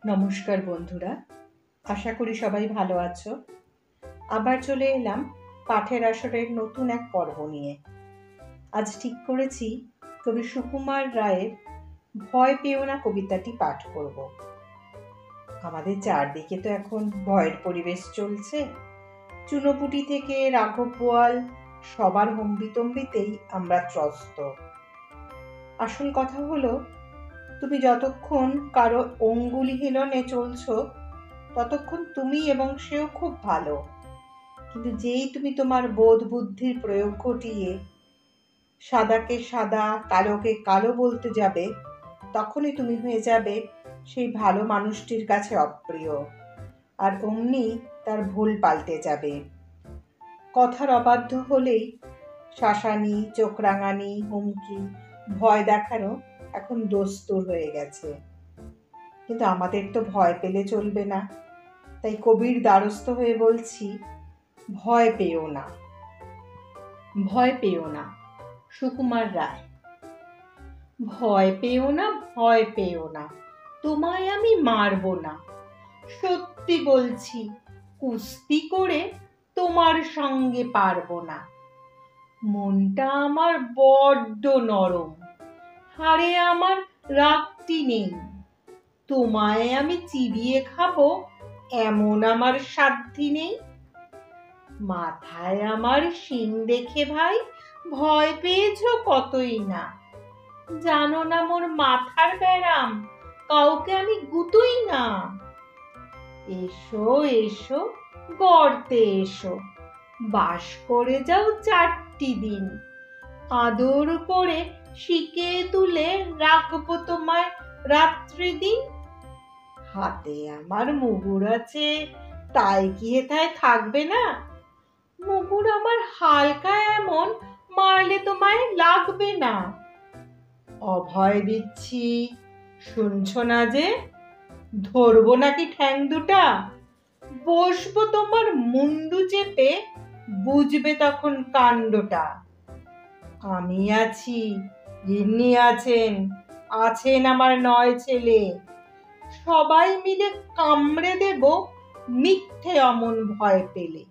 নমস্কার বন্ধুরা, আশা করি সবাই ভালো আছো। আবার চলে এলাম পাঠের আসরের নতুন এক পর্ব নিয়ে। আজ ঠিক করেছি কবি সুকুমার রায়ের ভয় পেও না কবিতাটি পাঠ করব। আমাদের চারদিকে তো এখন ভয়ের পরিবেশ চলছে। চুনোপুটি থেকে রাঘব বোয়াল, সবার হম্বিতম্বিতেই আমরা ত্রস্ত। আসল কথা হলো, তুমি যতক্ষণ কারো অঙ্গুলি হিলনে চলছো ততক্ষণ তুমি এবং সেও খুব ভালো। কিন্তু যেই তুমি তোমার বোধ বুদ্ধির প্রয়োগ ঘটিয়ে সাদাকে সাদা, কালোকে কালো বলতে যাবে, তখনই তুমি হয়ে যাবে সেই ভালো মানুষটির কাছে অপ্রিয়, আর অমনি তার ভুল পাল্টে যাবে। কথার অবাধ্য হলেই শাসানি, চোখ রাঙানি, হুমকি, ভয় দেখানো এখন দস্তুর হয়ে গেছে। কিন্তু আমাদের তো ভয় পেলে চলবে না। তাই কবির দ্বারস্থ হয়ে বলছি, ভয় পেও না। ভয় পেও না, সুকুমার রায়। ভয় পেও না, ভয় পেও না, তোমায় আমি মারব না। সত্যি বলছি, কুস্তি করে তোমার সঙ্গে পারবো না। মনটা আমার বড্ড নরম, হাড়ে আমার রাগটি নেই। তোমায় আমি চিবিয়ে খাবো এমন আমার সাধ্যি নেই। মাথায় আমার শিং দেখে ভাই ভয় পেয়েছো কতই না। জানো না মোর মাথার ব্যারাম, কাউকে আমি গুতুই না। এসো এসো, গর্তে এসো, বাস করে যাও 4টি দিন। আদর করে শিকে তুলে রাখবো তোমায় রাত্রি দিন। হাতে আমার মুগুর আছে, তাই কি হেথায় থাকবে না? মুগুর আমার হালকা এমন, মারলে তোমায় লাগবে না। অভয় দিচ্ছি, শুনছো না যে? ধরবো নাকি ঠ্যাং দুটা? বসবো তোমার মুন্ডু চেপে, বুঝবে তখন কাণ্ডটা। আমি আছি, গিন্নি আছেন, আছেন আমার 9 ছেলে। সবাই মিলে কামড়ে দেব মিথ্যে অমন ভয় পেলে।